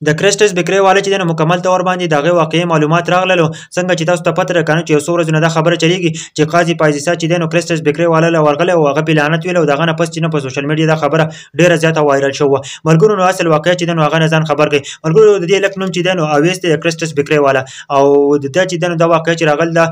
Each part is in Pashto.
د کرسټس بکری والا چې د مکمل تور باندې دغه واقعي معلومات راغلل څنګه چې تاسو ته پته راکنه چې یو څو ورځې نه دا خبره چلیږي چې قاضي پایزیسا چې د کرسټس بکری والا له ورغله او هغه بلانت ویل او دغه نه پس چې نه په سوشل میډیا دا خبره ډیره زیاته وایرل شوه ملګرو نو اصل واقعي چې د هغه نه ځان خبر کړي ملګرو د دې لک نوم چې د اويست د کرسټس بکری والا او د دې چې د واقعي چې راغل دا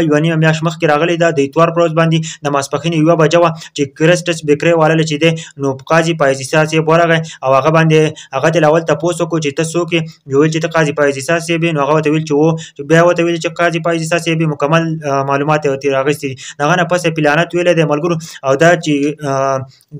یو نیمه میاش مخ کې راغلی دا د اتوار پروز باندې د ماسپخین یو بجو چې کرسټس بکری والا چې د نو قاضي پایزیسا چې ورغه او هغه باندې هغه د اول تاسو کو چې تاسو کې ویل چې قاضي پایزیسا سی به نو هغه ته ویل چې بیا وته ویل چې قاضي پایزیسا سی به مکمل معلومات او تیراغستي دغه نه پسه پلانات ویل د ملګرو او دا چې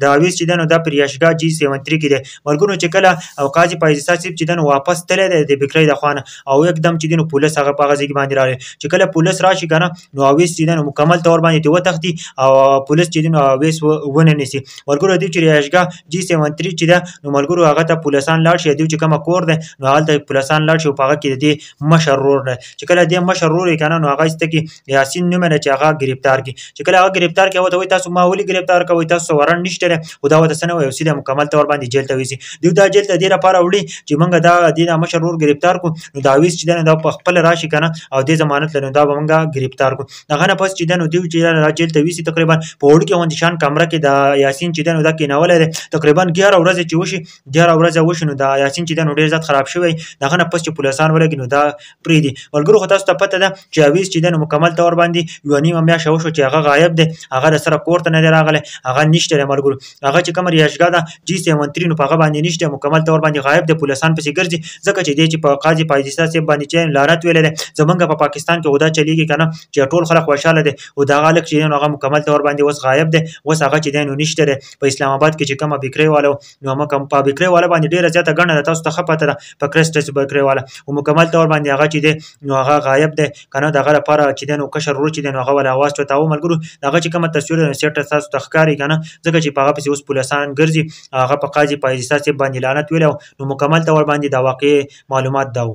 دا ویس چې دنو د پریاشګه جی 73 کې د ملګرو چې کله او قاضي پایزیسا سی چې دنو واپس تله د بکری د خوانه او یکدم چې دنو پولیس هغه په غزي باندې راغی چې کله پولیس راشي کنه نو ویس چې دنو مکمل تور باندې و تختی او پولیس چې دنو ویس ونه نسی ملګرو د پریاشګه جی 73 چې دا نو ملګرو هغه ته پولیسان لاړ شي د چې کوم کور ده نو حالت پولیسان لاړ شي په هغه کې د مشرور نه چې کله د مشرور کنه نو هغه است کې یاسین نوم نه چې هغه گرفتار کی چې کله هغه گرفتار کی وته تاسو ما ولي گرفتار کوي تاسو ورن نشته او دا وته سنوي او سیده مکمل تور باندې جیل ته وسی دی دا جیل ته ډیره پاره وړي چې مونږ دا د مشرور گرفتار کو نو دا ویس چې دا په خپل راشي کنه او د ضمانت لري دا مونږ گرفتار کو دغه نه پس چې دا نو دی چې جیل ته وسی تقریبا په وړ کې وند شان کمره کې دا یاسین چې دا نو دا کې ناول تقریبا 11 ورځې چې وشي 11 ورځې وشي نو دا یاسین چې دا نو ډیر زیات خراب شوی دغه نه پس چې پولیسان ولګي نو دا پری دي ولګرو خو تاسو ته پته ده چې اویس چې د مکمل تور باندې یو نیمه میاشت شو چې هغه غایب دي هغه سره کوړه نه راغله هغه نشته ملګرو هغه چې کوم ریاشګا ده جی 73 نو هغه باندې نشته مکمل تور باندې غایب دي پولیسان پسې ګرځي ځکه چې د چې په قاضي پایزیسا سي باندې چې لعنت ویل زمونږ په پاکستان کې ودا چلیږي کنه چې ټول خلک خوشاله دي او دا غالک چې هغه مکمل تور باندې وس غایب دي وس هغه چې د نشته په اسلام آباد کې چې کوم بکری والو نو ما کوم په بکری والا باندې ډیره زیاته غنه تاسو ته خپته ده په کرسټس بکری والا او مکمل تور باندې هغه چې دی نو هغه غایب دی کنه دغه لپاره چې دی نو کشر ورو چې دی نو هغه ولا आवाज ته تاو ملګرو هغه چې کوم تصویر نو سیټ تاسو تخکاری کنه ځکه چې په هغه پسې اوس پولیسان ګرځي هغه په قاضي پایزیسا باندې لعنت ویلو نو مکمل تور باندې دا واقعي معلومات داو